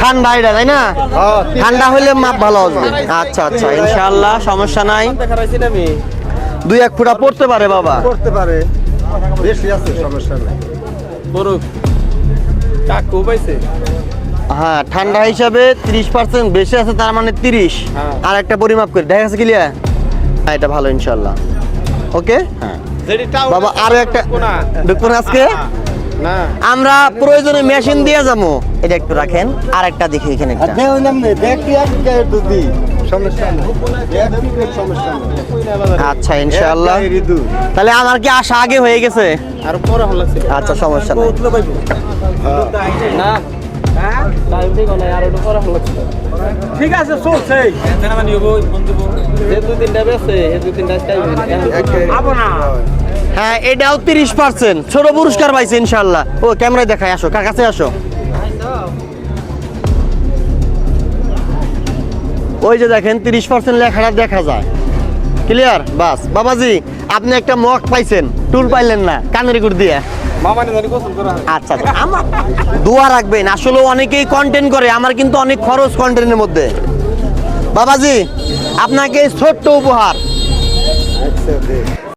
ঠান্ডা এটা তাই না? ঠান্ডা হলে মাপ ভালো আসবে। আচ্ছা আচ্ছা, ইনশাআল্লাহ সমস্যা নাই। 2-1 ফুটা পড়তে পারে বাবা, করতে পারে, বেশি আছে সমস্যা নাই। বড় কাকু পাইছে। হ্যাঁ ঠান্ডা হিসাবে 30% বেশি আছে, তার মানে 30। আর একটা পরিমাপ করে দেখা যাচ্ছে ক্লিয়ার। হ্যাঁ এটা ভালো ইনশাআল্লাহ। ওকে হ্যাঁ বাবা, আরো একটা ঢুকবো না আজকে। না আমরা প্রয়োজনে মেশিন দিয়ে যাবো। এটা একটু রাখেন, আর একটা দেখি এখানে একটা। আচ্ছা ইনশাআল্লাহ, তাহলে আমার কি আশা আগে হয়ে গেছে? আর পরে হল লাগছে। আচ্ছা সমস্যা নাই। না টাইম ঠিক না, আর একটু পরে হল লাগছে। ঠিক আছে চলছে, জানা মানি হবো ফোন দেব। যে 2-3টা বেছে, এই 2-3টা টাইম আবো না। হ্যাঁ এটাও 30%, ছোট পুরস্কার পাইছে ইনশাআল্লাহ। ও ক্যামেরায় দেখায়, আসো কার কাছে আসো। ওই যে দেখেন 30% লেখাটা দেখা যায় ক্লিয়ার। বাস বাবাজি, আপনি একটা মগ পাইছেন, টুল পাইলেন না কানের গুড় দিয়ে। মামা নে জানি গোসল করা। আচ্ছা আচ্ছা, আমার দোয়া রাখবেন। আসলে অনেকেই কন্টেন্ট করে, আমার কিন্তু অনেক খরচ কন্টেন্টের মধ্যে। বাবাজি আপনাকে ছোট্ট উপহার।